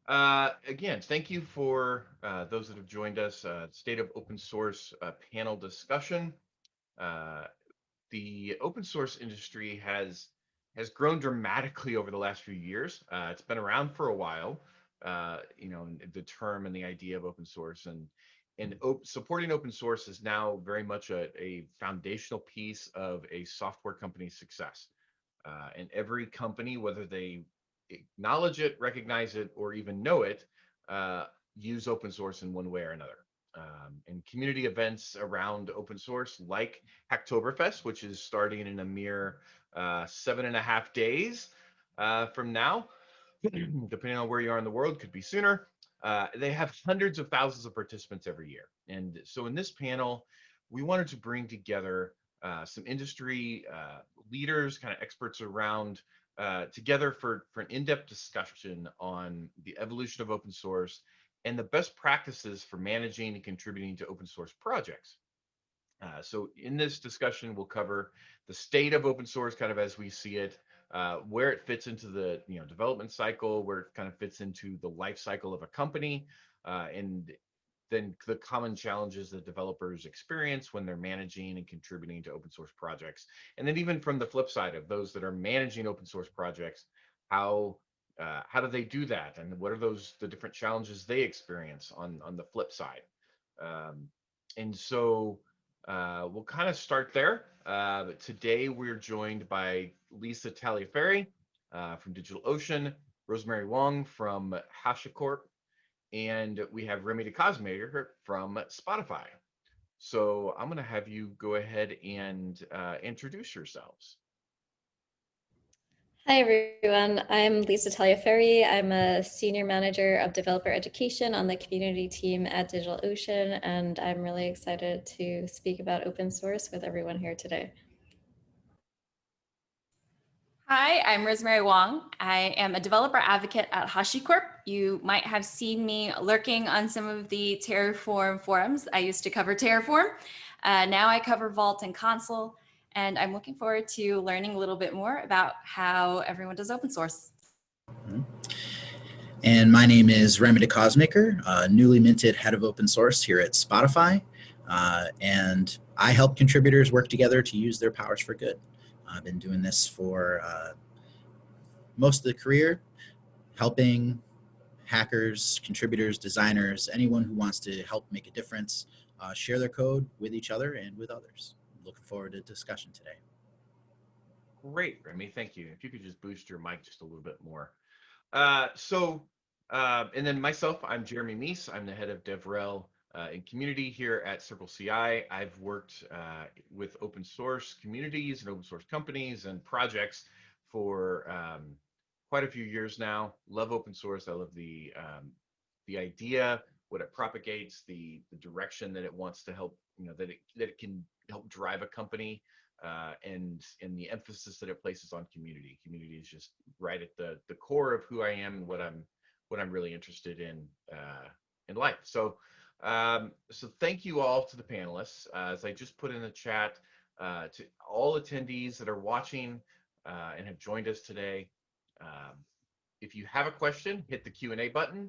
Again, thank you for those that have joined us. State of Open Source panel discussion. Uh, the open source industry has grown dramatically over the last few years. It's been around for a while. The term and the idea of open source and supporting open source is now very much a foundational piece of a software company's success. And every company, whether they acknowledge it, recognize it, or even know it, uh, use open source in one way or another. And community events around open source, like Hacktoberfest, which is starting in a mere 7.5 days from now, depending on where you are in the world, could be sooner. They have hundreds of thousands of participants every year. And so in this panel, we wanted to bring together some industry leaders, kind of experts around together for an in-depth discussion on the evolution of open source and the best practices for managing and contributing to open source projects. So in this discussion, we'll cover the state of open source kind of as we see it, where it fits into the development cycle, where it kind of fits into the life cycle of a company, and then the common challenges that developers experience when they're managing and contributing to open source projects. And then even from the flip side of those that are managing open source projects, how do they do that, and what are the different challenges they experience on the flip side? Um, and so we'll kind of start there. But today we're joined by Lisa Taliaferri from DigitalOcean, Rosemary Wong from HashiCorp, and we have Remy Causemaker from Spotify. So I'm going to have you go ahead and introduce yourselves. Hi, everyone. I'm Lisa Taliaferri. I'm a Senior Manager of Developer Education on the community team at DigitalOcean, and I'm really excited to speak about open source with everyone here today. Hi, I'm Rosemary Wong. I am a developer advocate at HashiCorp. You might have seen me lurking on some of the Terraform forums. I used to cover Terraform. Now I cover Vault and Consul, and I'm looking forward to learning a little bit more about how everyone does open source. And my name is Remy Causemaker, newly minted head of open source here at Spotify. And I help contributors work together to use their powers for good. I've been doing this for most of the career, helping hackers, contributors, designers, anyone who wants to help make a difference, share their code with each other and with others. Looking forward to discussion today. Great, Remy, thank you. If you could just boost your mic just a little bit more. And then myself, I'm Jeremy Meese. I'm the head of DevRel and community here at CircleCI. I've worked with open source communities and open source companies and projects for quite a few years now. Love open source. I love the idea, what it propagates, the direction that it wants to help, that it can help drive a company, and the emphasis that it places on community. Community is just right at the core of who I am and what I'm really interested in life. So thank you all to the panelists. As I just put in the chat, to all attendees that are watching and have joined us today, if you have a question, hit the Q&A button,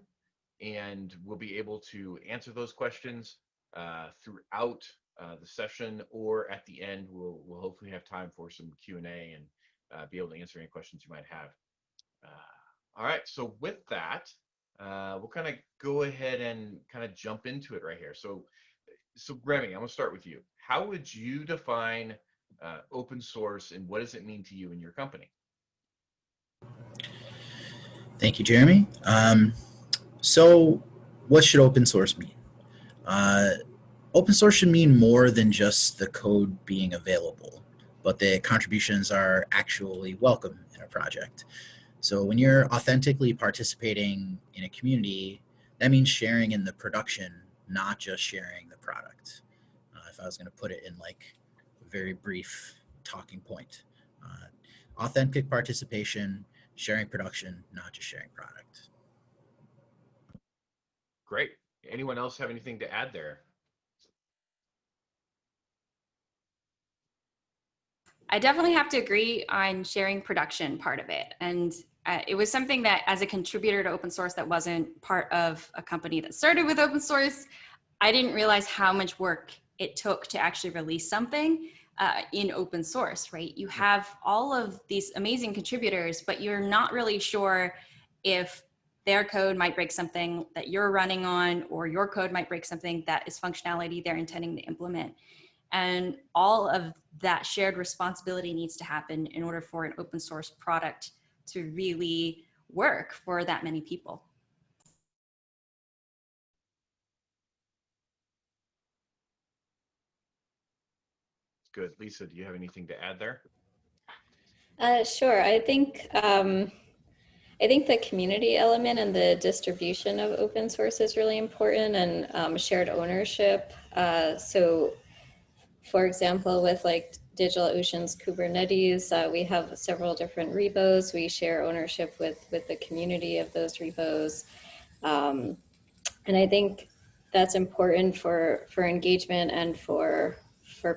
and we'll be able to answer those questions throughout the session, or at the end, we'll hopefully have time for some Q&A and be able to answer any questions you might have. All right, so with that, we'll kind of go ahead and kind of jump into it right here. So Remy, I'm gonna start with you. How would you define open source, and what does it mean to you and your company? Thank you, Jeremy. So what should open source mean? Open source should mean more than just the code being available, but the contributions are actually welcome in a project. So when you're authentically participating in a community, that means sharing in the production, not just sharing the product. If I was going to put it in like a very brief talking point, authentic participation, sharing production, not just sharing product. Great. Anyone else have anything to add there? I definitely have to agree on sharing production part of it. And It was something that, as a contributor to open source that wasn't part of a company that started with open source, I didn't realize how much work it took to actually release something in open source, right? You have all of these amazing contributors, but you're not really sure if their code might break something that you're running on, or your code might break something that is functionality they're intending to implement. And all of that shared responsibility needs to happen in order for an open source product to really work for that many people. Good. Lisa, do you have anything to add there? Sure. I think the community element and the distribution of open source is really important, and shared ownership. So, for example, with like DigitalOcean's Kubernetes, we have several different repos. We share ownership with the community of those repos. And I think that's important for engagement and for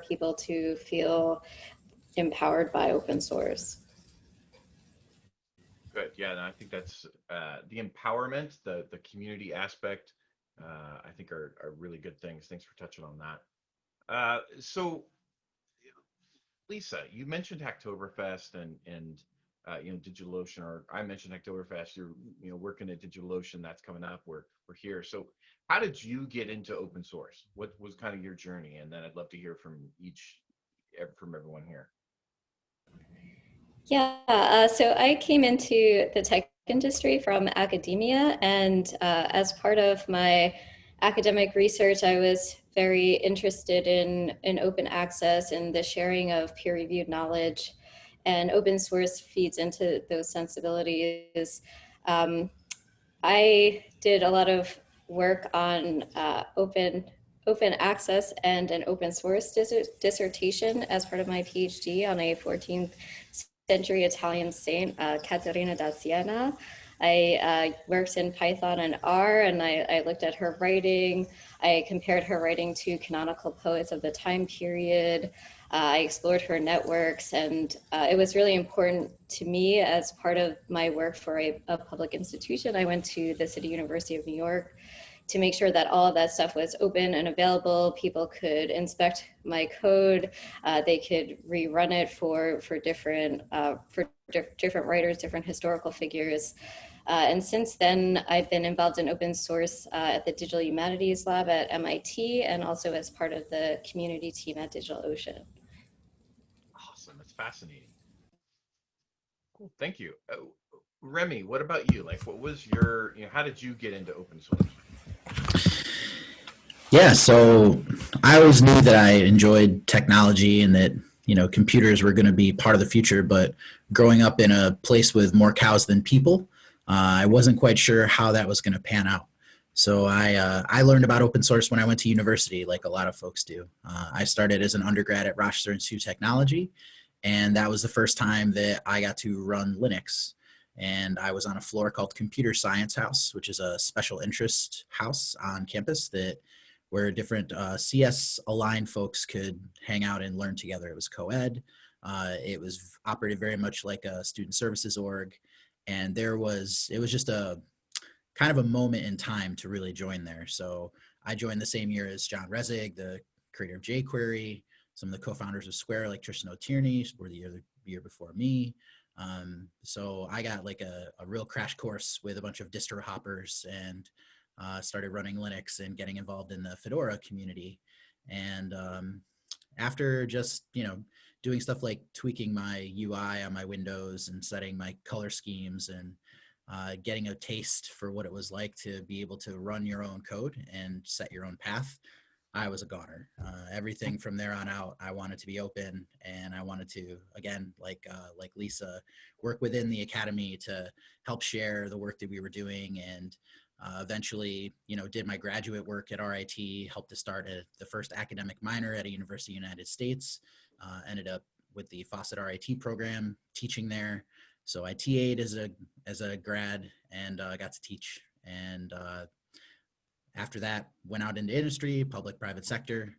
people to feel empowered by open source. Good. Yeah, and I think that's the empowerment, the community aspect, I think are really good things. Thanks for touching on that. So, Lisa, you mentioned Hacktoberfest and DigitalOcean, or I mentioned Hacktoberfest. You're working at DigitalOcean. That's coming up. We're here. So, how did you get into open source? What was kind of your journey? And then I'd love to hear from everyone here. Yeah, so I came into the tech industry from academia, and as part of my academic research, I was very interested in open access and the sharing of peer-reviewed knowledge, and open source feeds into those sensibilities. I did a lot of work on open access and an open source dissertation as part of my PhD on a 14th century Italian saint, Caterina da Siena. I worked in Python and R, and I looked at her writing. I compared her writing to canonical poets of the time period. I explored her networks, and it was really important to me as part of my work for a public institution. I went to the City University of New York to make sure that all of that stuff was open and available. People could inspect my code. They could rerun it for different writers, different historical figures. And since then, I've been involved in open source at the Digital Humanities Lab at MIT, and also as part of the community team at DigitalOcean. Awesome. That's fascinating. Cool. Thank you. Remy, what about you? Like, what was your, how did you get into open source? Yeah, so I always knew that I enjoyed technology and that, computers were going to be part of the future, but growing up in a place with more cows than people, I wasn't quite sure how that was going to pan out. So I learned about open source when I went to university, like a lot of folks do. I started as an undergrad at Rochester Institute of Technology, and that was the first time that I got to run Linux. And I was on a floor called Computer Science House, which is a special interest house on campus where different CS-aligned folks could hang out and learn together. It was co-ed. It was operated very much like a student services org. And it was just a kind of a moment in time to really join there. So I joined the same year as John Resig, the creator of jQuery. Some of the co-founders of Square, like Tristan O'Tierney, were the year before me. So I got like a real crash course with a bunch of distro hoppers and started running Linux and getting involved in the Fedora community. And after just, doing stuff like tweaking my UI on my Windows and setting my color schemes and getting a taste for what it was like to be able to run your own code and set your own path, I was a goner. Everything from there on out, I wanted to be open, and I wanted to, again, like Lisa, work within the academy to help share the work that we were doing, and eventually, did my graduate work at RIT, helped to start the first academic minor at a university in the United States, ended up with the Fawcett RIT program, teaching there. So I TA'd as a grad and got to teach. And After that, went out into industry, public, private sector.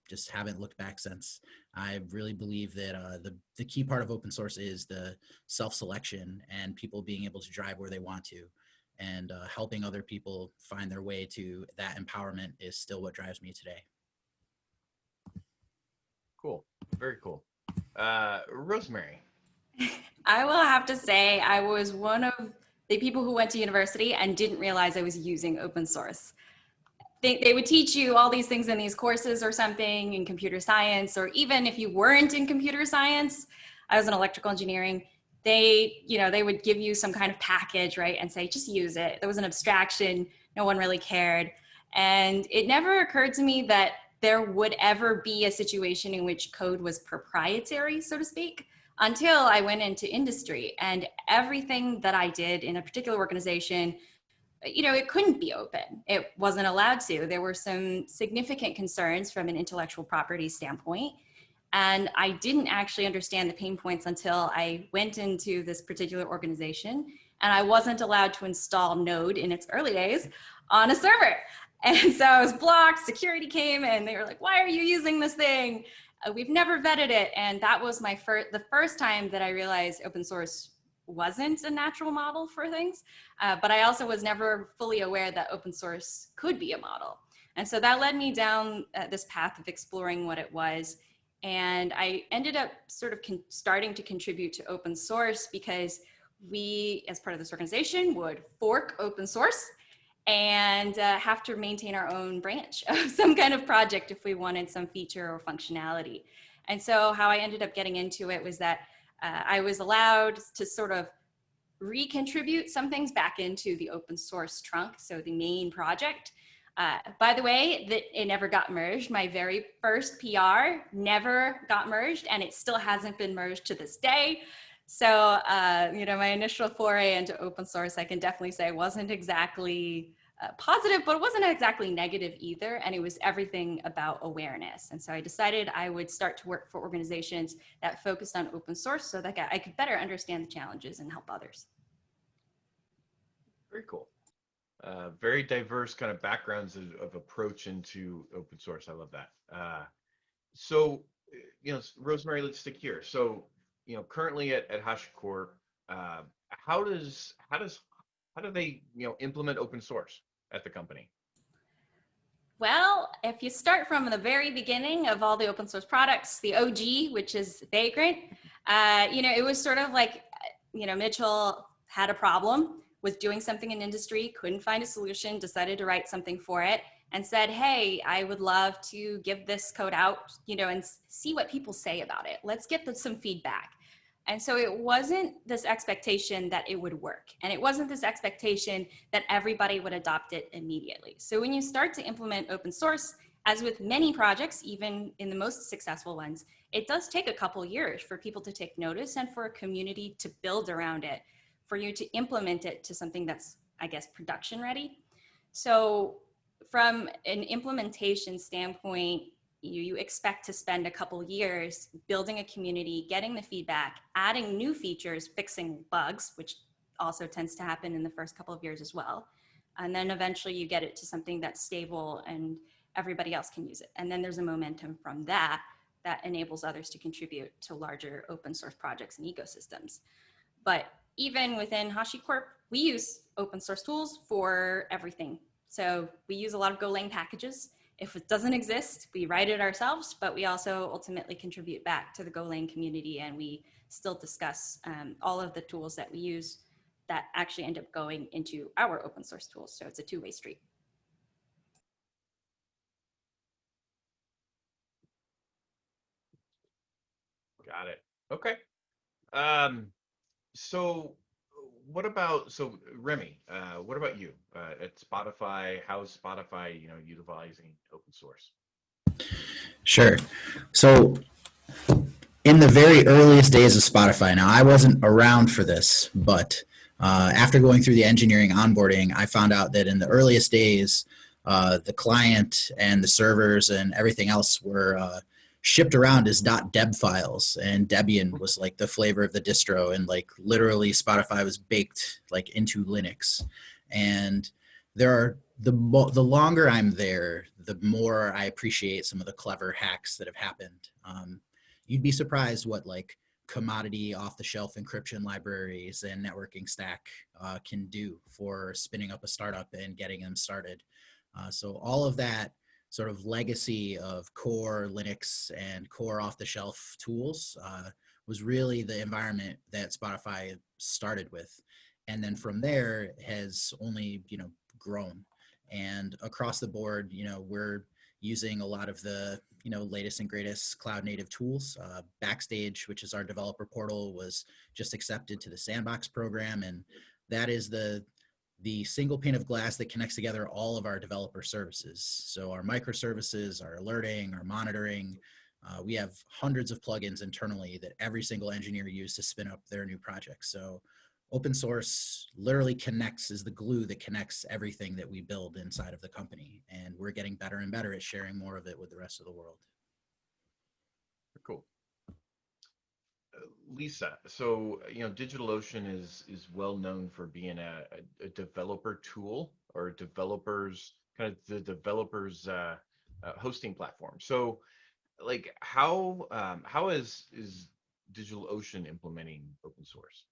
Just haven't looked back since. I really believe that the key part of open source is the self-selection and people being able to drive where they want to, and helping other people find their way to that empowerment is still what drives me today. Cool. Very cool. Rosemary. I will have to say I was one of the people who went to university and didn't realize I was using open source. They would teach you all these things in these courses or something in computer science, or even if you weren't in computer science, I was in electrical engineering, they would give you some kind of package, right? And say, just use it. There was an abstraction. No one really cared. And it never occurred to me that there would ever be a situation in which code was proprietary, so to speak, until I went into industry. And everything that I did in a particular organization, it couldn't be open. It wasn't allowed to. There were some significant concerns from an intellectual property standpoint. And I didn't actually understand the pain points until I went into this particular organization, and I wasn't allowed to install Node in its early days on a server. And so I was blocked, security came, and they were like, why are you using this thing? We've never vetted it. And that was the first time that I realized open source wasn't a natural model for things. But I also was never fully aware that open source could be a model. And so that led me down this path of exploring what it was. And I ended up sort of starting to contribute to open source because we, as part of this organization, would fork open source and have to maintain our own branch of some kind of project if we wanted some feature or functionality. And so how I ended up getting into it was that I was allowed to sort of recontribute some things back into the open source trunk, so the main project. By the way, it never got merged. My very first PR never got merged, and it still hasn't been merged to this day. So, my initial foray into open source, I can definitely say wasn't exactly positive, but it wasn't exactly negative either. And it was everything about awareness. And so I decided I would start to work for organizations that focused on open source so that I could better understand the challenges and help others. Very cool. Very diverse kind of backgrounds of approach into open source. I love that. So, Rosemary, let's stick here. So, currently at HashiCorp, how do they, implement open source at the company? Well, if you start from the very beginning of all the open source products, the OG, which is Vagrant, it was sort of like, Mitchell had a problem, was doing something in industry, couldn't find a solution, decided to write something for it, and said, hey, I would love to give this code out, and see what people say about it. Let's get some feedback. And so it wasn't this expectation that it would work. And it wasn't this expectation that everybody would adopt it immediately. So when you start to implement open source, as with many projects, even in the most successful ones, it does take a couple years for people to take notice and for a community to build around it, for you to implement it to something that's, I guess, production ready. So from an implementation standpoint, you expect to spend a couple years building a community, getting the feedback, adding new features, fixing bugs, which also tends to happen in the first couple of years as well. And then eventually you get it to something that's stable and everybody else can use it. And then there's a momentum from that enables others to contribute to larger open source projects and ecosystems. But even within HashiCorp, we use open source tools for everything. So we use a lot of Golang packages. If it doesn't exist, we write it ourselves, but we also ultimately contribute back to the Golang community, and we still discuss all of the tools that we use that actually end up going into our open source tools. So it's a two-way street. Got it. Okay. So Remy, what about you at Spotify? How's Spotify, utilizing open source? Sure. So in the very earliest days of Spotify, now I wasn't around for this, but after going through the engineering onboarding, I found out that in the earliest days, the client and the servers and everything else were shipped around as .deb files, and Debian was like the flavor of the distro, and like literally Spotify was baked like into Linux. And there are the longer I'm there, the more I appreciate some of the clever hacks that have happened. You'd be surprised what like commodity off-the-shelf encryption libraries and networking stack can do for spinning up a startup and getting them started. So all of that sort of legacy of core Linux and core off-the-shelf tools was really the environment that Spotify started with. And then from there has only, grown. And across the board, we're using a lot of the, latest and greatest cloud native tools. Backstage, which is our developer portal, was just accepted to the Sandbox program. And that is the single pane of glass that connects together all of our developer services. So our microservices, our alerting, our monitoring, we have hundreds of plugins internally that every single engineer uses to spin up their new projects. So open source literally is the glue that connects everything that we build inside of the company. And we're getting better and better at sharing more of it with the rest of the world. Cool. Lisa, so DigitalOcean is well known for being a developer tool, or the developers hosting platform. So, like, how is DigitalOcean implementing open source?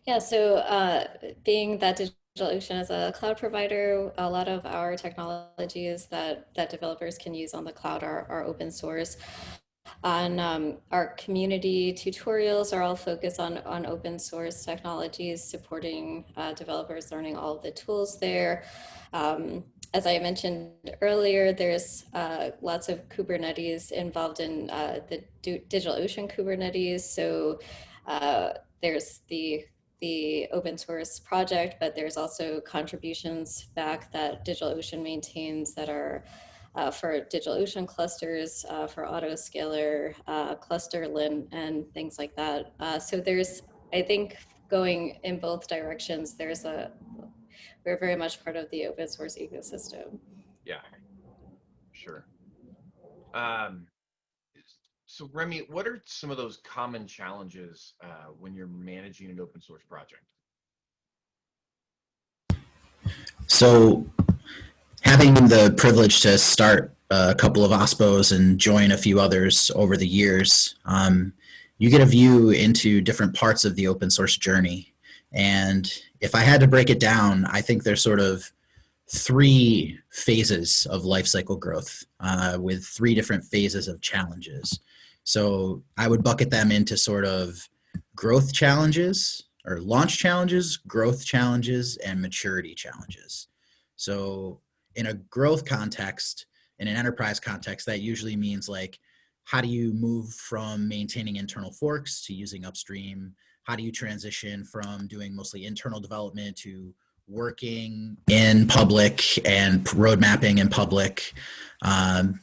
Yeah, so being that DigitalOcean is a cloud provider, a lot of our technologies that developers can use on the cloud are open source. And our community tutorials are all focused on open source technologies, supporting developers learning all of the tools there. As I mentioned earlier, there's lots of Kubernetes involved in the DigitalOcean Kubernetes. So there's the open source project, but there's also contributions back that DigitalOcean maintains that are for DigitalOcean clusters, for autoscaler, clusterlin, and things like that. So there's, I think, going in both directions, we're very much part of the open source ecosystem. Yeah, sure. So Remy, what are some of those common challenges when you're managing an open source project? So having the privilege to start a couple of OSPOs and join a few others over the years, you get a view into different parts of the open source journey. And if I had to break it down, I think there's sort of 3 phases of lifecycle growth with 3 different phases of challenges. So I would bucket them into sort of growth challenges, or launch challenges, growth challenges, and maturity challenges. So in a growth context, in an enterprise context, that usually means like, how do you move from maintaining internal forks to using upstream? How do you transition from doing mostly internal development to working in public and road mapping in public?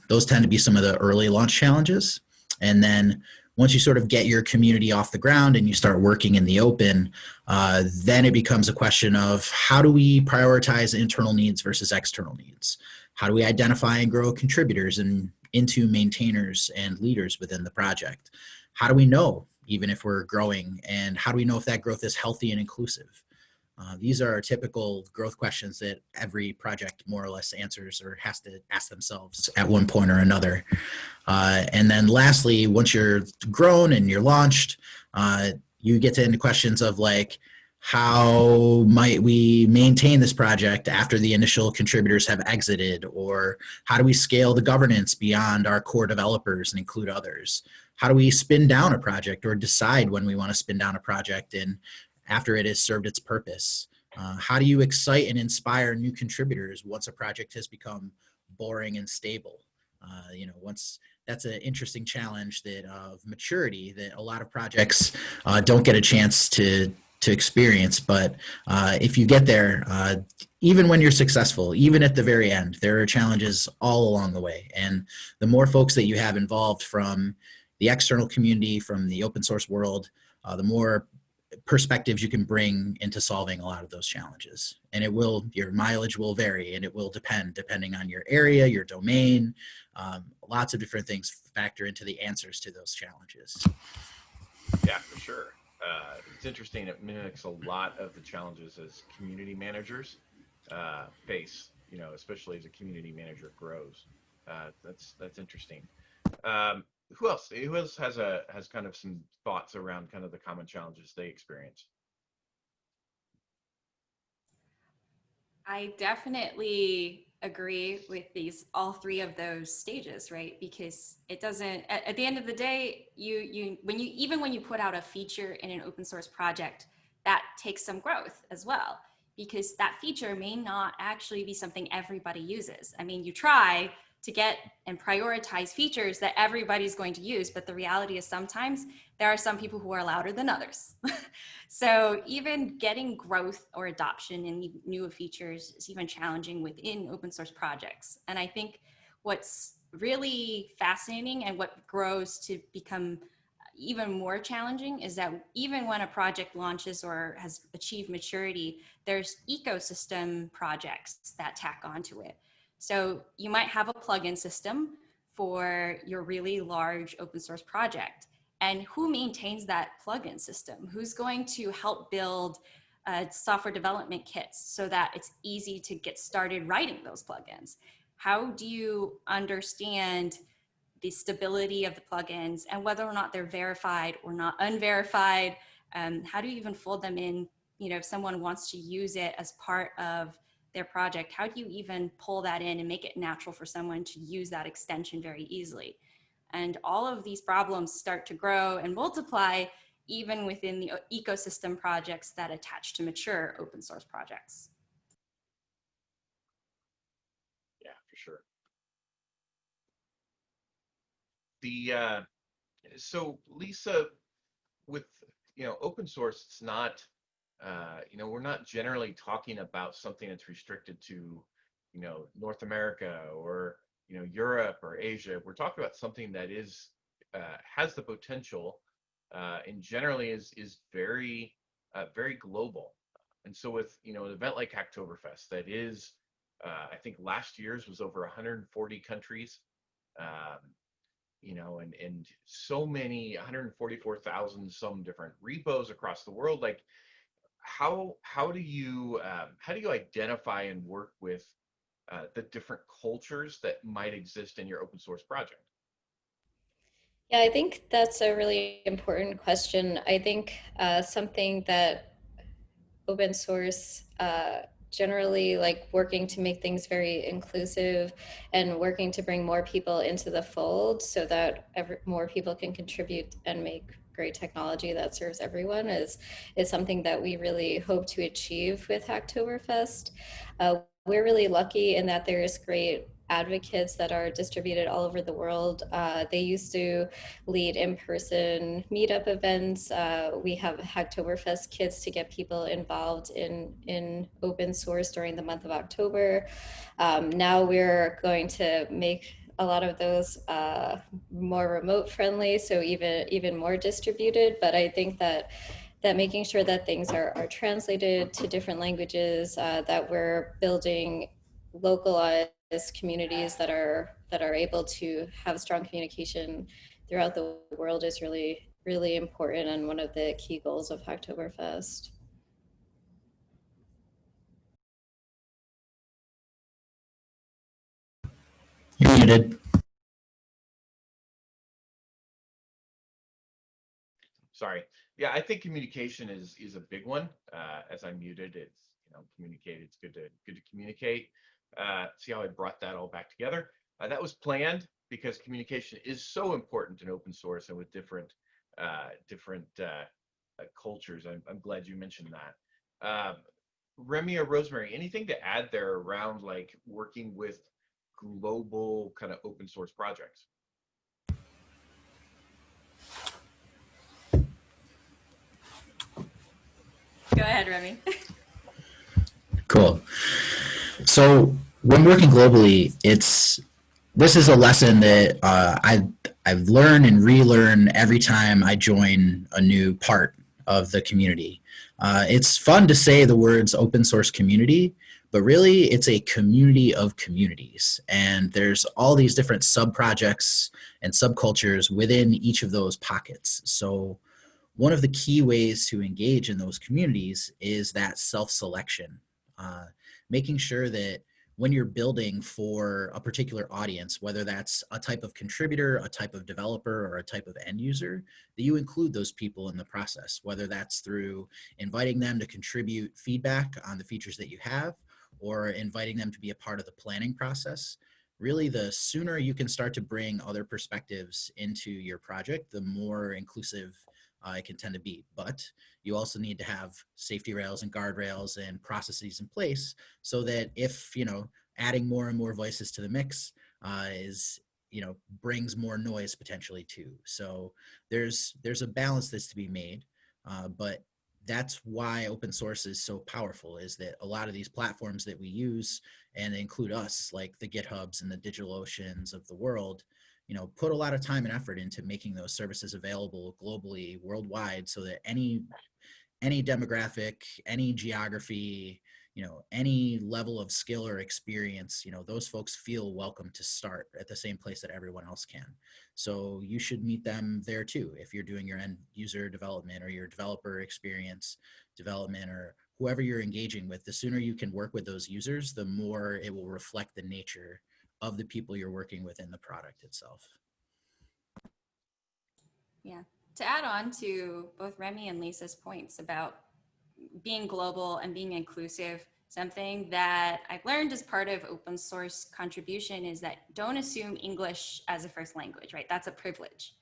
Those tend to be some of the early launch challenges. And then once you sort of get your community off the ground and you start working in the open, then it becomes a question of, how do we prioritize internal needs versus external needs? How do we identify and grow contributors and into maintainers and leaders within the project? How do we know, even if we're growing, and how do we know if that growth is healthy and inclusive? These are typical growth questions that every project more or less answers or has to ask themselves at one point or another. And then lastly, once you're grown and you're launched, you get into questions of like, how might we maintain this project after the initial contributors have exited? Or how do we scale the governance beyond our core developers and include others? How do we spin down a project or decide when we want to spin down a project and after it has served its purpose? How do you excite and inspire new contributors once a project has become boring and stable? Once that's an interesting challenge of maturity that a lot of projects don't get a chance to experience. But if you get there, even when you're successful, even at the very end, there are challenges all along the way. And the more folks that you have involved from the external community, from the open source world, the more perspectives you can bring into solving a lot of those challenges. And your mileage will vary, and it will depending on your area, your domain. Lots of different things factor into the answers to those challenges. Yeah, for sure. It's interesting. It mimics a lot of the challenges as community managers. pace, especially as a community manager grows. That's interesting. Who else? Who else has kind of some thoughts around kind of the common challenges they experience? I definitely agree with all three of those stages, right? Because it doesn't, at the end of the day, when you put out a feature in an open source project, that takes some growth as well, because that feature may not actually be something everybody uses. I mean, you try to get and prioritize features that everybody's going to use, but the reality is sometimes there are some people who are louder than others. So even getting growth or adoption in newer features is even challenging within open source projects. And I think what's really fascinating and what grows to become even more challenging is that even when a project launches or has achieved maturity, there's ecosystem projects that tack onto it. So you might have a plugin system for your really large open source project. And who maintains that plugin system? Who's going to help build software development kits so that it's easy to get started writing those plugins? How do you understand the stability of the plugins and whether or not they're verified or not unverified? How do you even fold them in? If someone wants to use it as part of their project, how do you even pull that in and make it natural for someone to use that extension very easily? And all of these problems start to grow and multiply even within the ecosystem projects that attach to mature open source projects. Yeah, for sure. So Lisa, with open source, it's not we're not generally talking about something that's restricted to North America or Europe or Asia. We're talking about something that is has the potential and generally is very very global. And so with an event like Hacktoberfest that is I think last year's was over 140 countries. And so many 144,000 some different repos across the world. Like how do you identify and work with the different cultures that might exist in your open source project? Yeah, I think that's a really important question. I think something that open source generally, like working to make things very inclusive and working to bring more people into the fold so that more people can contribute and make great technology that serves everyone is something that we really hope to achieve with Hacktoberfest. We're really lucky in that there's great advocates that are distributed all over the world. They used to lead in-person meetup events. We have Hacktoberfest kits to get people involved in open source during the month of October. Now we're going to make a lot of those more remote friendly, so even more distributed. But I think that making sure that things are translated to different languages, that we're building localized communities that are able to have strong communication throughout the world is really, really important and one of the key goals of Hacktoberfest. You're muted. Sorry. Yeah, I think communication is a big one. As I muted, it's communicate. It's good to communicate. See how I brought that all back together? That was planned because communication is so important in open source and with different cultures. I'm glad you mentioned that. Remy or Rosemary, anything to add there around like working with global kind of open source projects? Go ahead, Remy. Cool. So when working globally, this is a lesson that I've learned and relearn every time I join a new part of the community. It's fun to say the words open source community, but really it's a community of communities. And there's all these different sub-projects and subcultures within each of those pockets. So one of the key ways to engage in those communities is that self-selection. making sure that when you're building for a particular audience, whether that's a type of contributor, a type of developer, or a type of end user, that you include those people in the process, whether that's through inviting them to contribute feedback on the features that you have, or inviting them to be a part of the planning process. Really, the sooner you can start to bring other perspectives into your project, the more inclusive it can tend to be. But you also need to have safety rails and guardrails and processes in place so that if, adding more and more voices to the mix is, brings more noise potentially too. So there's a balance that's to be made, but that's why open source is so powerful, is that a lot of these platforms that we use, and they include us, like the GitHubs and the DigitalOceans of the world, put a lot of time and effort into making those services available globally, worldwide, so that any demographic, any geography, any level of skill or experience, those folks feel welcome to start at the same place that everyone else can. So you should meet them there too. If you're doing your end user development or your developer experience development or whoever you're engaging with, the sooner you can work with those users, the more it will reflect the nature of the people you're working with in the product itself. Yeah. To add on to both Remy and Lisa's points about being global and being inclusive, something that I've learned as part of open source contribution is that don't assume English as a first language, right? That's a privilege.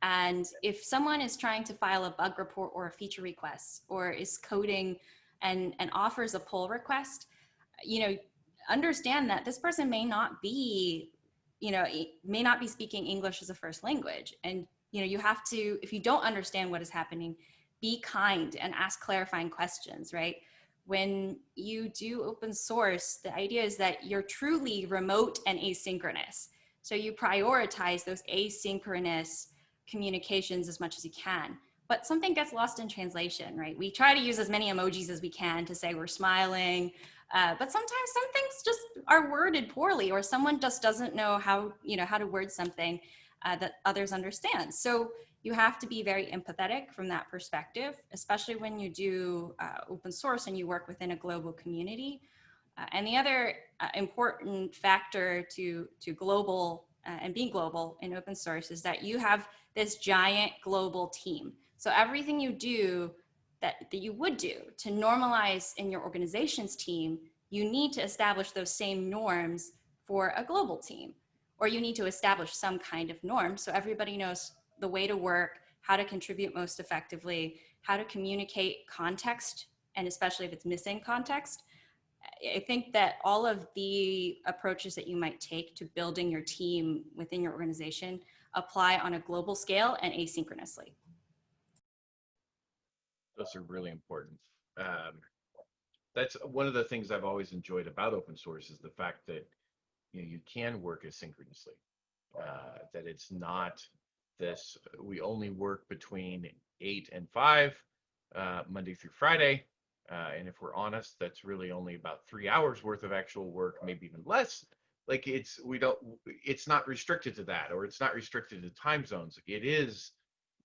And if someone is trying to file a bug report or a feature request, or is coding and offers a pull request, understand that this person may not be speaking English as a first language. And you have to, if you don't understand what is happening, be kind and ask clarifying questions, right? When you do open source, the idea is that you're truly remote and asynchronous. So you prioritize those asynchronous communications as much as you can. But something gets lost in translation, right? We try to use as many emojis as we can to say we're smiling, but sometimes some things just are worded poorly, or someone just doesn't know how to word something that others understand. So you have to be very empathetic from that perspective, especially when you do open source and you work within a global community. And the other important factor to global and being global in open source is that you have this giant global team. So everything you do that you would do to normalize in your organization's team, you need to establish those same norms for a global team, or you need to establish some kind of norm so everybody knows the way to work, how to contribute most effectively, how to communicate context, and especially if it's missing context. I think that all of the approaches that you might take to building your team within your organization apply on a global scale and asynchronously. Those are really important. That's one of the things I've always enjoyed about open source, is the fact that you can work asynchronously. That it's not this, we only work between 8 and 5, Monday through Friday. And if we're honest, that's really only about 3 hours worth of actual work, maybe even less. Like it's not restricted to that, or it's not restricted to time zones. It is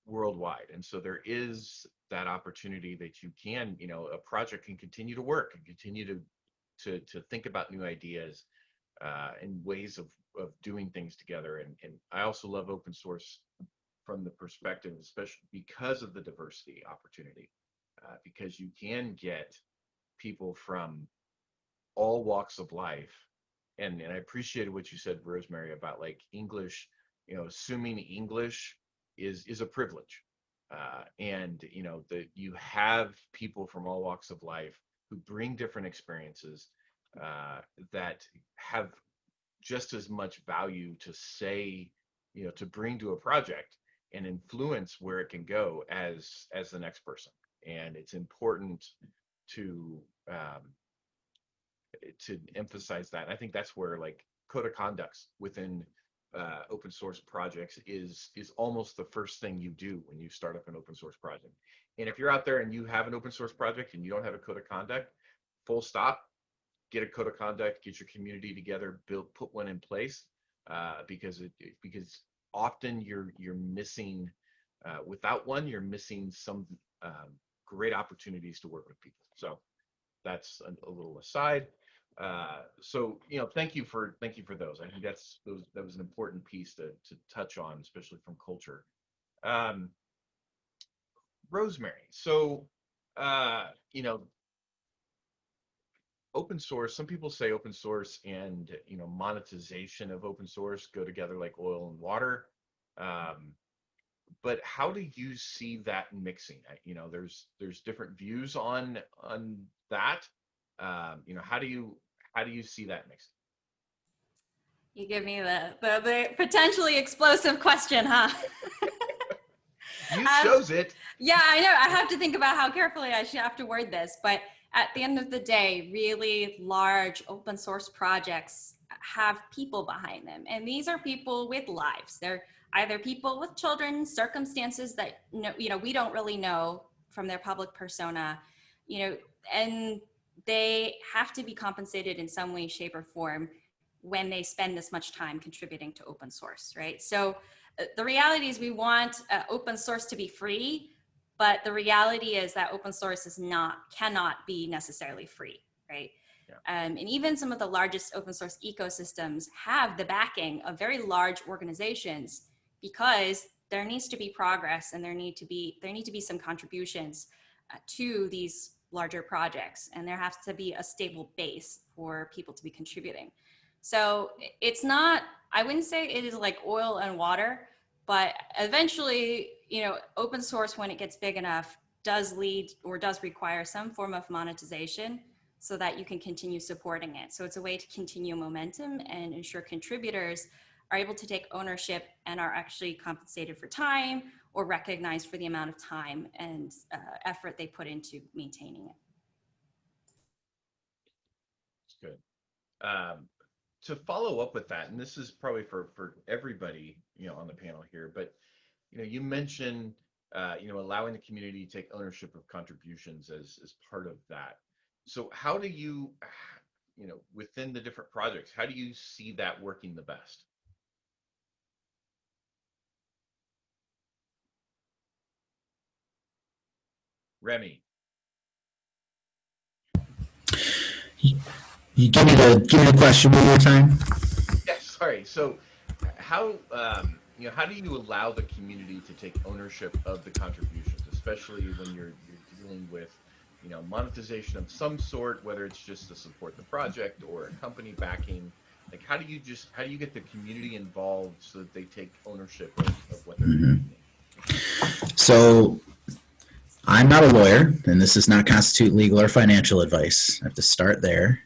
worldwide. And so there is that opportunity that you can, a project can continue to work and continue to think about new ideas and ways of doing things together. And I also love open source from the perspective, especially because of the diversity opportunity, because you can get people from all walks of life. And I appreciated what you said, Rosemary, about like English, assuming English is a privilege. And that you have people from all walks of life who bring different experiences that have just as much value to say, to bring to a project and influence where it can go as the next person. And it's important to emphasize that. And I think that's where like code of conducts within open source projects is almost the first thing you do when you start up an open source project. And if you're out there and you have an open source project and you don't have a code of conduct, full stop, get a code of conduct, get your community together, put one in place, because often you're missing, without one, you're missing some great opportunities to work with people. So that's a little aside. So thank you for those. I think that was an important piece to touch on, especially from culture. Um, Rosemary, so you know, open source. Some people say open source and monetization of open source go together like oil and water. Um, but how do you see that mixing? There's different views on that. How do you see that mixing? You give me the potentially explosive question, huh? You chose it. Yeah, I know. I have to think about how carefully I should have to word this, but at the end of the day, really large open source projects have people behind them. And these are people with lives. They're either people with children, circumstances that we don't really know from their public persona, and they have to be compensated in some way, shape, or form when they spend this much time contributing to open source, right? So the reality is we want open source to be free, but the reality is that open source cannot be necessarily free, right? Yeah. And even some of the largest open source ecosystems have the backing of very large organizations because there needs to be progress and there need to be some contributions to these larger projects, and there has to be a stable base for people to be contributing. So it's not, I wouldn't say it is like oil and water, but eventually, open source, when it gets big enough, does require some form of monetization so that you can continue supporting it. So it's a way to continue momentum and ensure contributors are able to take ownership and are actually compensated for time or recognized for the amount of time and effort they put into maintaining it. It's good. To follow up with that, and this is probably for everybody on the panel here, but you mentioned allowing the community to take ownership of contributions as part of that. So how do you within the different projects, how do you see that working the best? Remy. You give me the question one more time. Yes, sorry. So how how do you allow the community to take ownership of the contributions, especially when you're dealing with monetization of some sort, whether it's just to support the project or a company backing? Like how do you get the community involved so that they take ownership of what they're doing? So I'm not a lawyer, and this does not constitute legal or financial advice. I have to start there.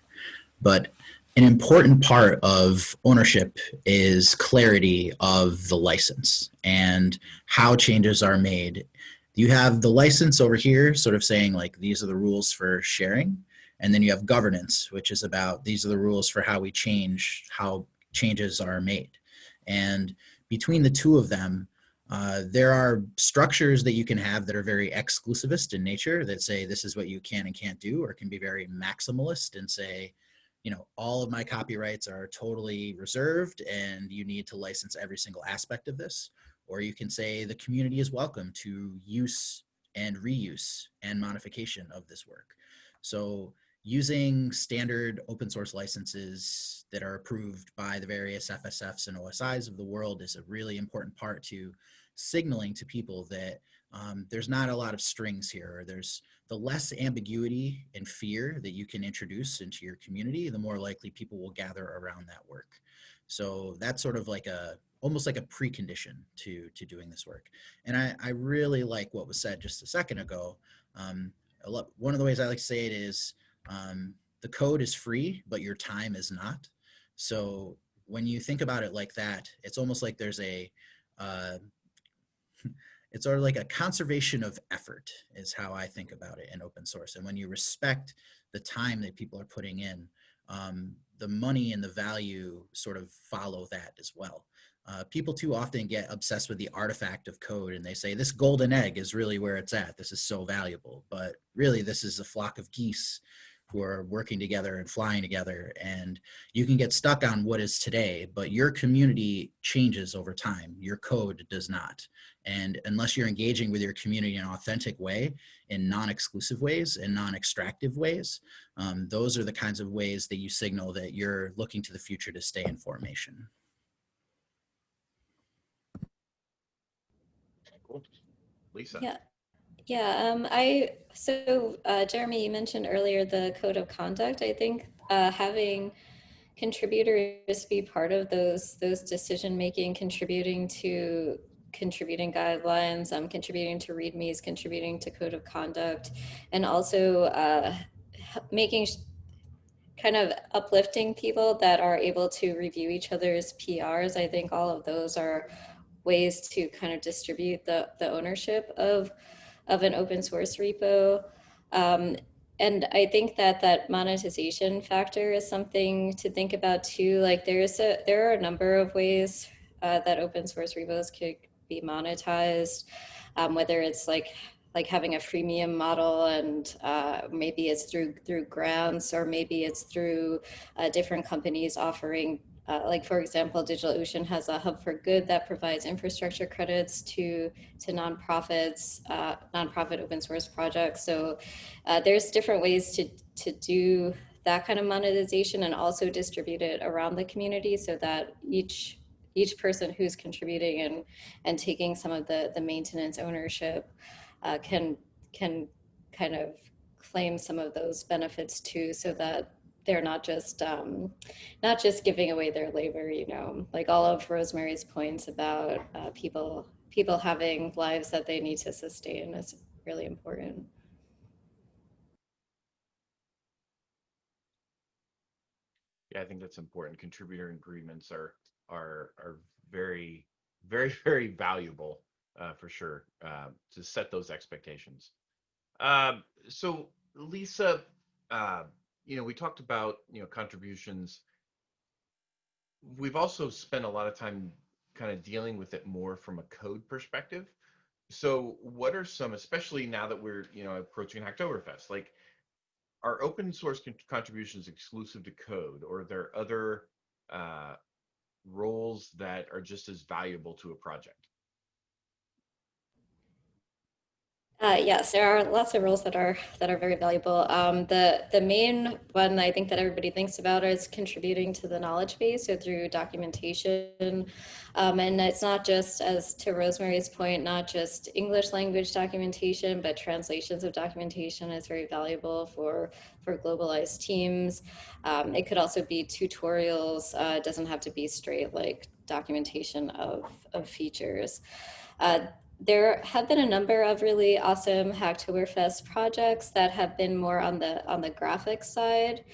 But an important part of ownership is clarity of the license and how changes are made. You have the license over here sort of saying like, these are the rules for sharing. And then you have governance, which is about these are the rules for how how changes are made. And between the two of them, there are structures that you can have that are very exclusivist in nature that say this is what you can and can't do, or can be very maximalist and say, all of my copyrights are totally reserved and you need to license every single aspect of this. Or you can say the community is welcome to use and reuse and modification of this work. So using standard open source licenses that are approved by the various FSFs and OSIs of the world is a really important part to signaling to people that there's not a lot of strings here, or there's the less ambiguity and fear that you can introduce into your community, the more likely people will gather around that work. So that's sort of like almost like a precondition to doing this work. And I really like what was said just a second ago. One of the ways I like to say it is the code is free, but your time is not. So when you think about it like that, it's almost like there's it's sort of like a conservation of effort is how I think about it in open source. And when you respect the time that people are putting in, the money and the value sort of follow that as well. People too often get obsessed with the artifact of code and they say this golden egg is really where it's at. This is so valuable, but really this is a flock of geese who are working together and flying together, and you can get stuck on what is today, but your community changes over time. Your code does not. And unless you're engaging with your community in an authentic way, in non-exclusive ways and non-extractive ways, those are the kinds of ways that you signal that you're looking to the future to stay in formation. Cool. Lisa. Yeah. Jeremy, you mentioned earlier the code of conduct. I think having contributors be part of those decision making, contributing guidelines, contributing to readmes, contributing to code of conduct, and also making kind of uplifting people that are able to review each other's PRs. I think all of those are ways to kind of distribute the ownership of an open source repo. And I think that monetization factor is something to think about too. Like there are a number of ways that open source repos could be monetized, whether it's like having a freemium model, and maybe it's through grants, or maybe it's through different companies offering, like for example, DigitalOcean has a Hub for Good that provides infrastructure credits to nonprofits, nonprofit open source projects. So there's different ways to do that kind of monetization, and also distribute it around the community so that each person who's contributing and taking some of the maintenance ownership can kind of claim some of those benefits too, so that they're not just giving away their labor, you know, like all of Rosemary's points about people having lives that they need to sustain is really important. Yeah, I think that's important. Contributor agreements are very, very, very valuable for sure, to set those expectations. So Lisa, you know, we talked about, you know, contributions. We've also spent a lot of time kind of dealing with it more from a code perspective. So what are some, especially now that we're, you know, approaching Hacktoberfest, like, are open source contributions exclusive to code, or are there other roles that are just as valuable to a project? Yes, there are lots of roles that are very valuable. The main one I think that everybody thinks about is contributing to the knowledge base, so through documentation. And it's not just, as to Rosemary's point, not just English language documentation, but translations of documentation is very valuable for globalized teams. It could also be tutorials. It doesn't have to be straight like documentation of features. There have been a number of really awesome Hacktoberfest projects that have been more on the graphics side.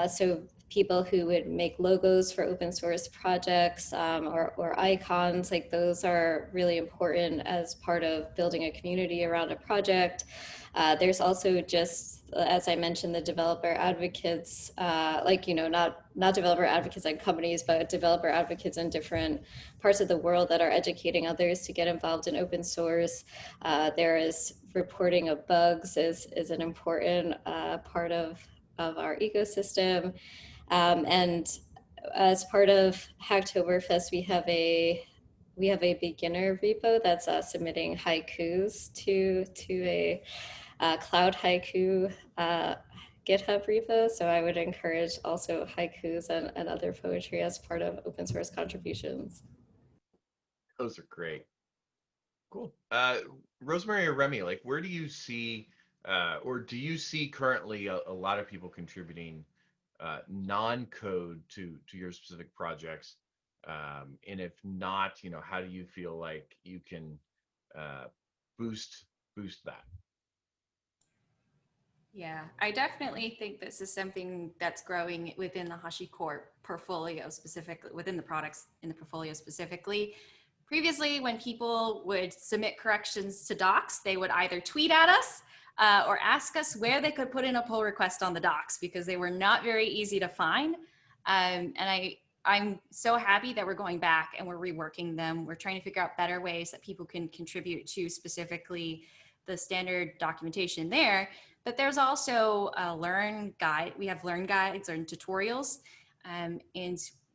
So people who would make logos for open source projects, or icons, like those are really important as part of building a community around a project. There's also, just as I mentioned, the developer advocates, like, you know, not developer advocates like companies, but developer advocates in different parts of the world that are educating others to get involved in open source. There is reporting of bugs is an important part of our ecosystem. And as part of Hacktoberfest, we have a beginner repo that's submitting haikus to a Cloud Haiku GitHub repo. So I would encourage also haikus and other poetry as part of open source contributions. Those are great. Cool. Rosemary or Remy, like, where do you see, or do you see currently a lot of people contributing non-code to your specific projects? And if not, you know, how do you feel like you can boost that? Yeah, I definitely think this is something that's growing within the HashiCorp portfolio, specifically within the products in the portfolio specifically. Previously, when people would submit corrections to docs, they would either tweet at us or ask us where they could put in a pull request on the docs, because they were not very easy to find. And I'm so happy that we're going back and we're reworking them. We're trying to figure out better ways that people can contribute to specifically the standard documentation there. But there's also a learn guide. We have learn guides and tutorials. And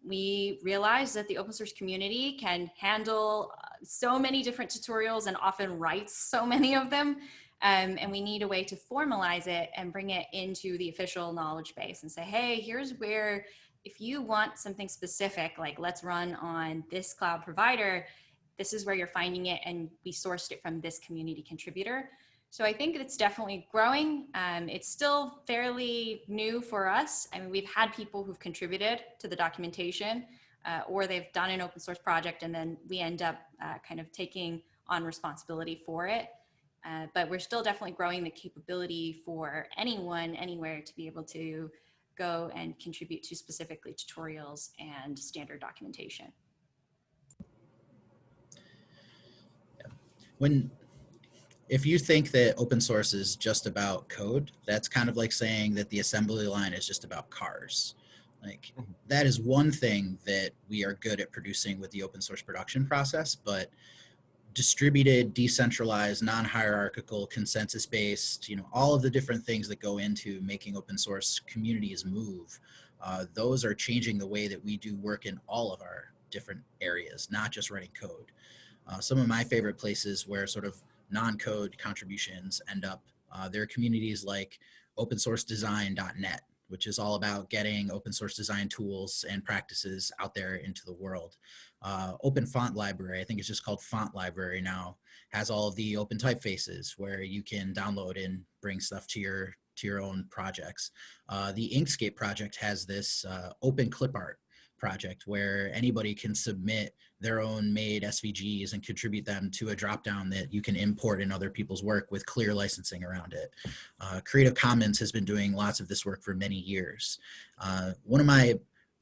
we realize that the open source community can handle so many different tutorials and often writes so many of them. And we need a way to formalize it and bring it into the official knowledge base and say, hey, here's where, if you want something specific, like let's run on this cloud provider, this is where you're finding it, and we sourced it from this community contributor. So I think it's definitely growing. It's still fairly new for us. I mean, we've had people who've contributed to the documentation, or they've done an open source project, and then we end up kind of taking on responsibility for it. But we're still definitely growing the capability for anyone, anywhere, to be able to go and contribute to specifically tutorials and standard documentation. If you think that open source is just about code, that's kind of like saying that the assembly line is just about cars. Like, that is one thing that we are good at producing with the open source production process, but distributed, decentralized, non-hierarchical, consensus-based, all of the different things that go into making open source communities move, those are changing the way that we do work in all of our different areas, not just writing code. Some of my favorite places where sort of non-code contributions end up, there are communities like opensourcedesign.net, which is all about getting open source design tools and practices out there into the world. Open Font Library, I think it's just called Font Library now, has all of the open typefaces where you can download and bring stuff to your own projects. The Inkscape project has this open clip art project where anybody can submit their own made SVGs and contribute them to a dropdown that you can import in other people's work with clear licensing around it. Creative Commons has been doing lots of this work for many years. One of my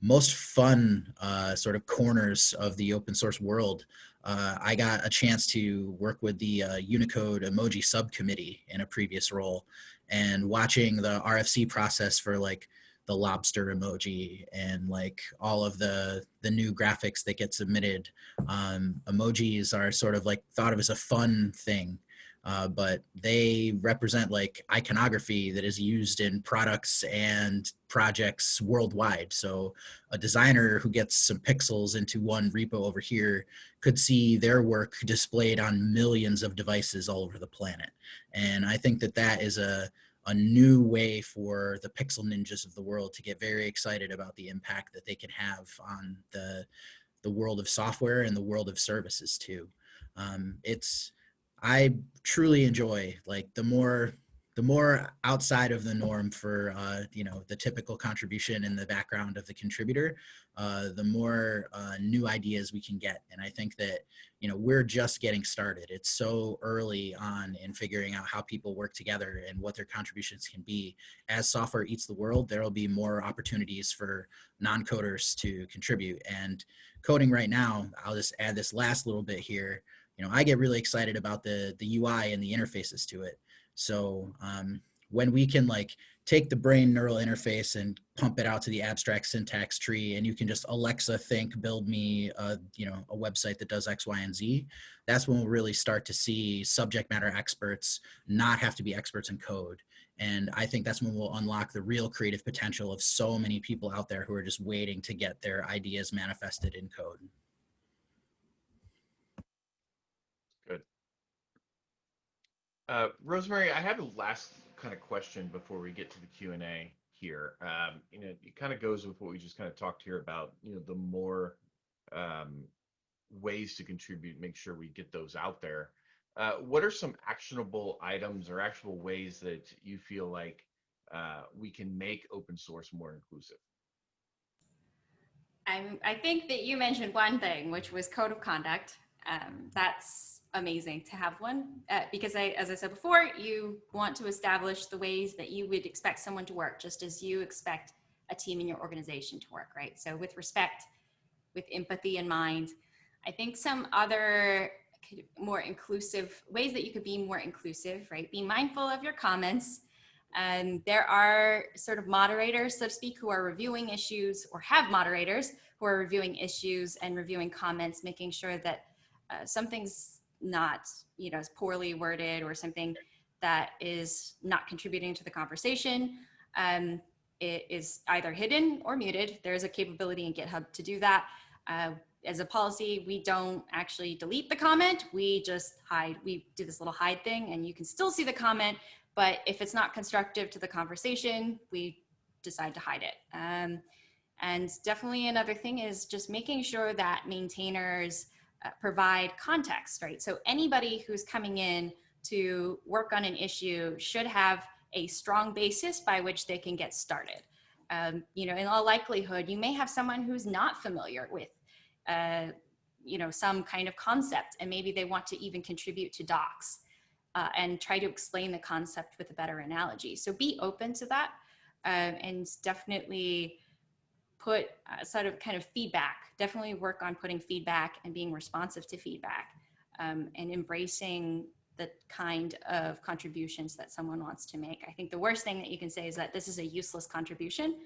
most fun sort of corners of the open source world, I got a chance to work with the Unicode emoji subcommittee in a previous role, and watching the RFC process for like the lobster emoji and like all of the new graphics that get submitted. Emojis are sort of like thought of as a fun thing, but they represent like iconography that is used in products and projects worldwide. So a designer who gets some pixels into one repo over here could see their work displayed on millions of devices all over the planet. And I think that that is a new way for the pixel ninjas of the world to get very excited about the impact that they can have on the world of software and the world of services too. I truly enjoy like the more outside of the norm for the typical contribution in the background of the contributor, the more new ideas we can get. And I think that we're just getting started. It's so early on in figuring out how people work together and what their contributions can be. As software eats the world, there will be more opportunities for non-coders to contribute. And coding right now, I'll just add this last little bit here. I get really excited about the UI and the interfaces to it. So when we can like take the brain neural interface and pump it out to the abstract syntax tree, and you can just Alexa think, build me a website that does X, Y, and Z, that's when we'll really start to see subject matter experts not have to be experts in code. And I think that's when we'll unlock the real creative potential of so many people out there who are just waiting to get their ideas manifested in code. Good. Rosemary, I have a last kind of question before we get to the Q&A here. It kind of goes with what we just kind of talked here about, the more ways to contribute, make sure we get those out there. What are some actionable items or actionable ways that you feel like we can make open source more inclusive? I think that you mentioned one thing, which was code of conduct. That's amazing to have one because as I said before, you want to establish the ways that you would expect someone to work, just as you expect a team in your organization to work, right? So with respect, with empathy in mind, I think some other more inclusive ways that you could be more inclusive, right? Be mindful of your comments. There are sort of moderators, so to speak, who are reviewing issues, or have moderators who are reviewing issues and reviewing comments, making sure that something's not, as poorly worded or something that is not contributing to the conversation, it is either hidden or muted. There's a capability in GitHub to do that. As a policy, we don't actually delete the comment. We just hide. We do this little hide thing, and you can still see the comment, but if it's not constructive to the conversation, we decide to hide it. And definitely another thing is just making sure that maintainers provide context, right? So anybody who's coming in to work on an issue should have a strong basis by which they can get started. You know, in all likelihood, you may have someone who's not familiar with, you know, some kind of concept, and maybe they want to even contribute to docs and try to explain the concept with a better analogy. So be open to that, and definitely put sort of kind of feedback, definitely work on putting feedback and being responsive to feedback, and embracing the kind of contributions that someone wants to make. I think the worst thing that you can say is that this is a useless contribution.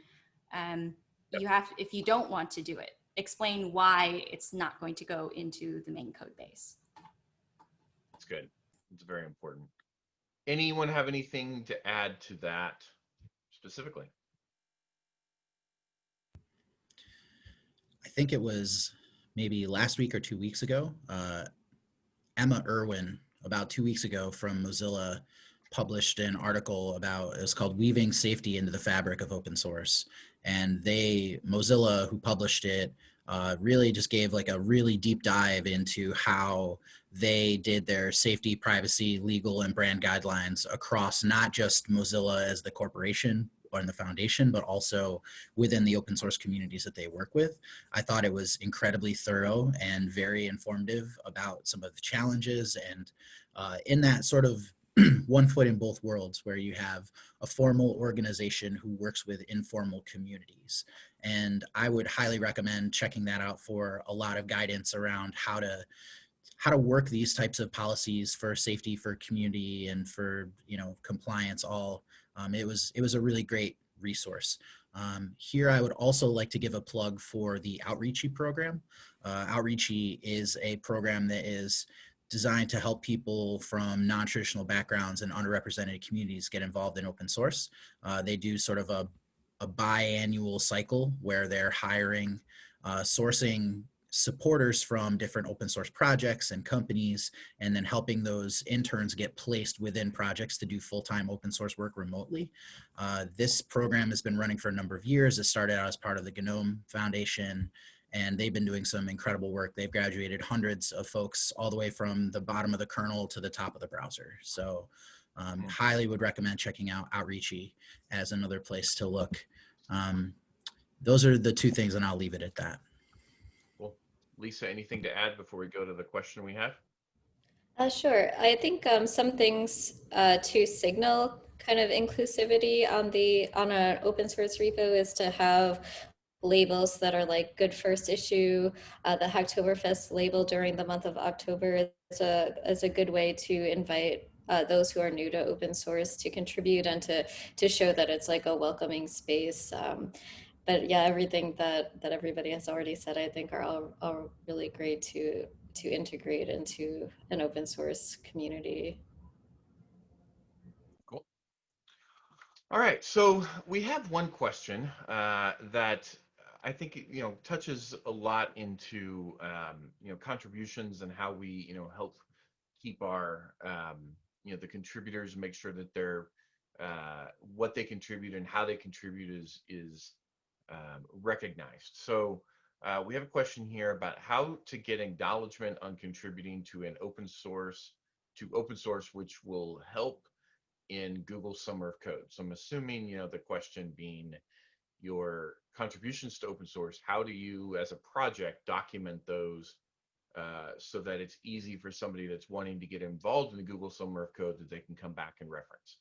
You have, if you don't want to do it, explain why it's not going to go into the main code base. That's good. It's very important. Anyone have anything to add to that specifically? I think it was maybe last week or 2 weeks ago, Emma Irwin, about 2 weeks ago from Mozilla, published an article about, it's called Weaving Safety into the Fabric of Open Source. And Mozilla, who published it, really just gave like a really deep dive into how they did their safety, privacy, legal, and brand guidelines across not just Mozilla as the corporation or in the foundation, but also within the open source communities that they work with. I thought it was incredibly thorough and very informative about some of the challenges, and in that sort of one foot in both worlds, where you have a formal organization who works with informal communities. And I would highly recommend checking that out for a lot of guidance around how to work these types of policies for safety, for community, and for, you know, compliance all. It was a really great resource. Here I would also like to give a plug for the Outreachy program. Outreachy is a program that is designed to help people from non-traditional backgrounds and underrepresented communities get involved in open source. They do sort of a biannual cycle where they're hiring, sourcing supporters from different open source projects and companies, and then helping those interns get placed within projects to do full-time open source work remotely. This program has been running for a number of years. It started out as part of the GNOME Foundation, and they've been doing some incredible work. They've graduated hundreds of folks all the way from the bottom of the kernel to the top of the browser. So highly would recommend checking out Outreachy as another place to look. Those are the two things, and I'll leave it at that. Cool. Lisa, anything to add before we go to the question we have? Sure. I think some things to signal kind of inclusivity on an open source repo is to have labels that are like good first issue. The Hacktoberfest label during the month of October is a good way to invite those who are new to open source to contribute and to show that it's like a welcoming space. But yeah, everything that everybody has already said, I think are all really great to integrate into an open source community. Cool. All right, so we have one question that I think, you know, touches a lot into you know, contributions and how we, you know, help keep our you know, the contributors, make sure that they're what they contribute and how they contribute is recognized. So we have a question here about how to get acknowledgement on contributing to an open source which will help in Google Summer of Code. So I'm assuming, you know, the question being your contributions to open source, how do you as a project document those so that it's easy for somebody that's wanting to get involved in the Google Summer of Code that they can come back and reference?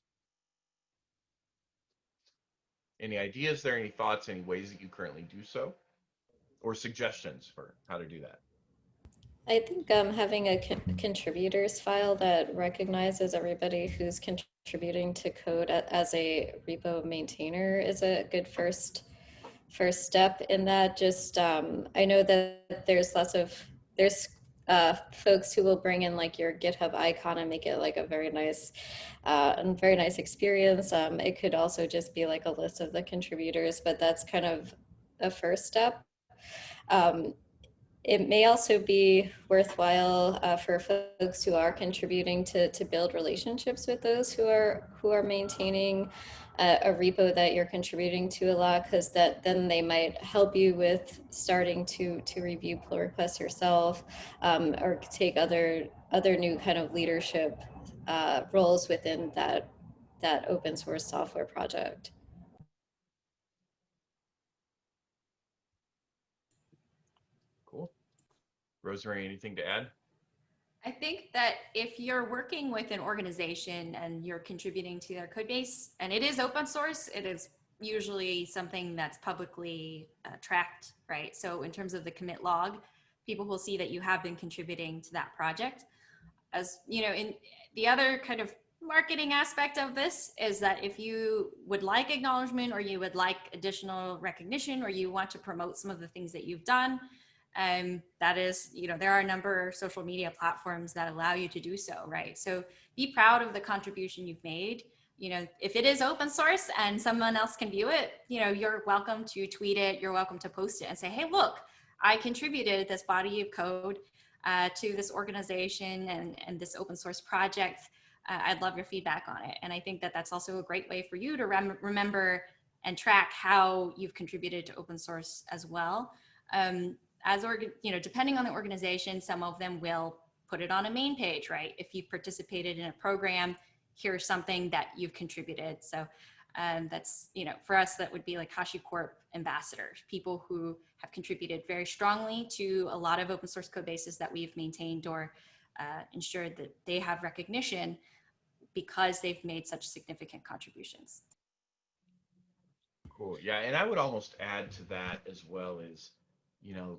Any ideas there, any thoughts, any ways that you currently do so, or suggestions for how to do that? I think having a contributors file that recognizes everybody who's contributing to code as a repo maintainer is a good first step in that. Just I know that there's folks who will bring in like your GitHub icon and make it like a very nice experience. It could also just be like a list of the contributors, but that's kind of a first step. It may also be worthwhile for folks who are contributing to build relationships with those who are maintaining a repo that you're contributing to a lot, because then they might help you with starting to review pull requests yourself, or take other new kind of leadership roles within that open source software project. Cool. Rosemary, anything to add? I think that if you're working with an organization and you're contributing to their code base, and it is open source, it is usually something that's publicly tracked, right? So in terms of the commit log, people will see that you have been contributing to that project. As you know, in the other kind of marketing aspect of this is that if you would like acknowledgement, or you would like additional recognition, or you want to promote some of the things that you've done, that is, you know, there are a number of social media platforms that allow you to do so, right? So be proud of the contribution you've made. You know, if it is open source and someone else can view it, you know, you're welcome to tweet it, you're welcome to post it and say, hey, look, I contributed this body of code to this organization and this open source project. I'd love your feedback on it. And I think that that's also a great way for you to remember and track how you've contributed to open source as well. You know, depending on the organization, some of them will put it on a main page, right? If you've participated in a program, here's something that you've contributed. So that's, you know, for us, that would be like HashiCorp ambassadors, people who have contributed very strongly to a lot of open source code bases that we've maintained or ensured that they have recognition because they've made such significant contributions. Cool. Yeah, and I would almost add to that as well as, you know,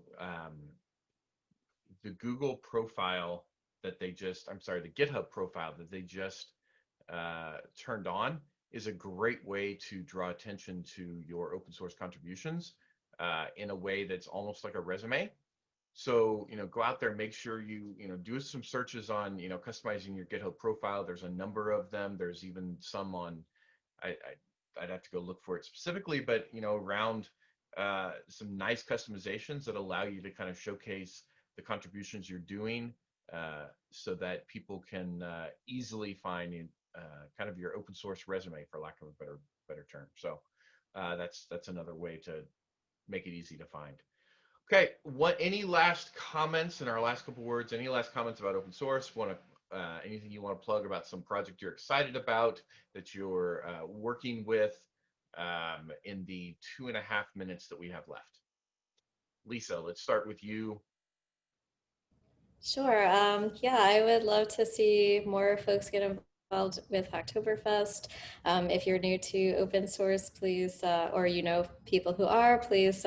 the Google profile that they just, I'm sorry, the GitHub profile that they just turned on is a great way to draw attention to your open source contributions in a way that's almost like a resume. So, you know, go out there, make sure you know, do some searches on, you know, customizing your GitHub profile. There's a number of them. There's even some on, I'd have to go look for it specifically, but, you know, around some nice customizations that allow you to kind of showcase the contributions you're doing so that people can easily find kind of your open source resume, for lack of a better term. So that's another way to make it easy to find. Okay, any last comments in our last couple words? Any last comments about open source? Anything you want to plug about some project you're excited about that you're working with in the 2.5 minutes that we have left? Lisa, let's start with you. Sure. Yeah, I would love to see more folks get involved with Hacktoberfest. If you're new to open source, please, or you know people who are, please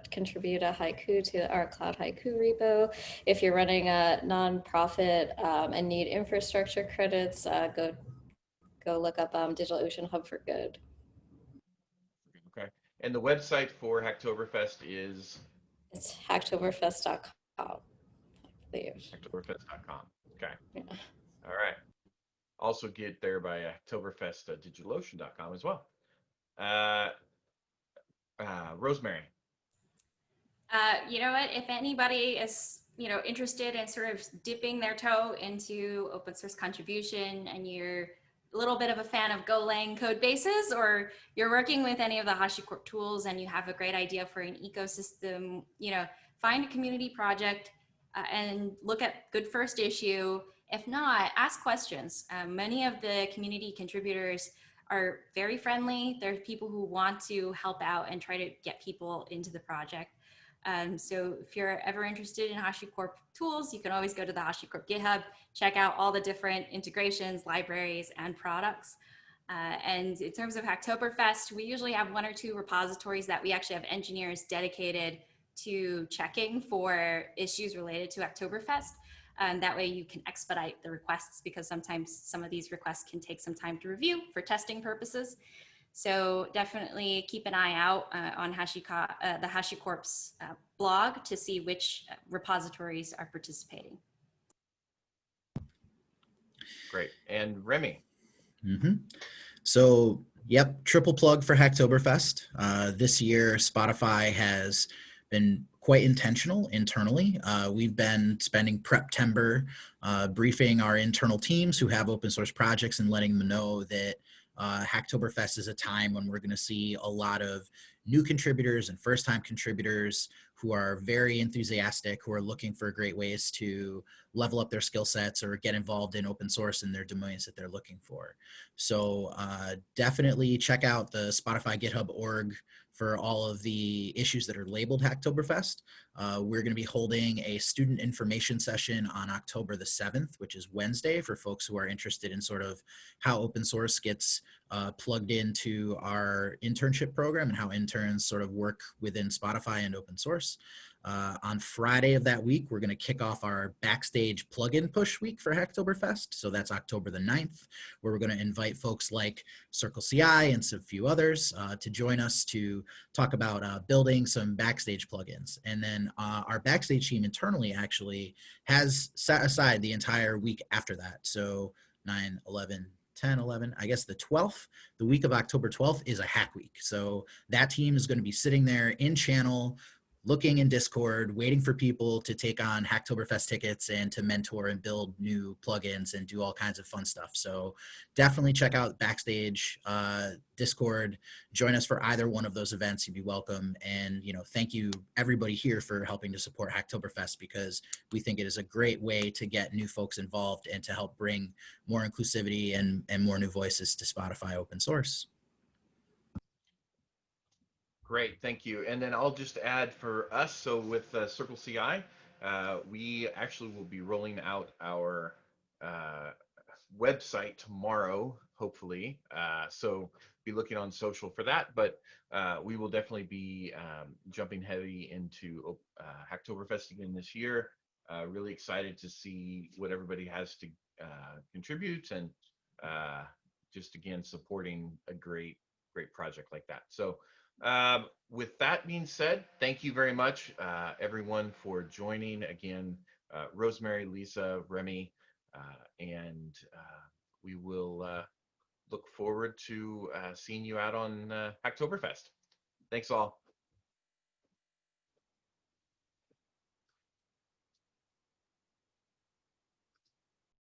contribute a haiku to our Cloud Haiku repo. If you're running a nonprofit and need infrastructure credits, go look up DigitalOcean Hub for Good. Okay, and the website for Hacktoberfest is? It's hacktoberfest.com. Hacktoberfest.com. Okay. Yeah. All right. Also get there by Hacktoberfest.digitalocean.com as well. Rosemary. You know what? If anybody is, you know, interested in sort of dipping their toe into open source contribution, and you're a little bit of a fan of Golang code bases, or you're working with any of the HashiCorp tools and you have a great idea for an ecosystem, you know, find a community project and look at good first issue. If not, ask questions. Many of the community contributors are very friendly. There's people who want to help out and try to get people into the project. So if you're ever interested in HashiCorp tools, you can always go to the HashiCorp GitHub, check out all the different integrations, libraries, and products. And in terms of Hacktoberfest, we usually have 1 or 2 repositories that we actually have engineers dedicated to checking for issues related to Hacktoberfest. That way you can expedite the requests, because sometimes some of these requests can take some time to review for testing purposes. So definitely keep an eye out on the HashiCorp's blog to see which repositories are participating. Great. And Remy. Mm-hmm. So, yep, triple plug for Hacktoberfest. This year, Spotify has been quite intentional internally. We've been spending Preptember briefing our internal teams who have open source projects and letting them know that Hacktoberfest is a time when we're going to see a lot of new contributors and first-time contributors who are very enthusiastic, who are looking for great ways to level up their skill sets or get involved in open source in their domains that they're looking for. So definitely check out the Spotify GitHub org for all of the issues that are labeled Hacktoberfest. We're going to be holding a student information session on October the 7th, which is Wednesday, for folks who are interested in sort of how open source gets plugged into our internship program and how interns sort of work within Spotify and open source. On Friday of that week, we're going to kick off our backstage plugin push week for Hacktoberfest. So that's October the 9th, where we're going to invite folks like CircleCI and some few others to join us to talk about building some backstage plugins. And then our backstage team internally actually has set aside the entire week after that. So 9, 11, 10, 11, I guess the 12th, the week of October 12th is a hack week. So that team is going to be sitting there in channel, looking in Discord, waiting for people to take on Hacktoberfest tickets and to mentor and build new plugins and do all kinds of fun stuff. So definitely check out Backstage Discord. Join us for either one of those events. You'd be welcome. And, thank you everybody here for helping to support Hacktoberfest, because we think it is a great way to get new folks involved and to help bring more inclusivity and more new voices to Spotify open source. Great, thank you. And then I'll just add for us, so with CircleCI, we actually will be rolling out our website tomorrow, hopefully. So be looking on social for that, but we will definitely be jumping heavy into Hacktoberfest again this year. Really excited to see what everybody has to contribute, and just again supporting a great project like that. So with that being said, thank you very much, everyone, for joining again. Rosemary, Lisa, Remy, and we will look forward to seeing you out on Hacktoberfest. Thanks all.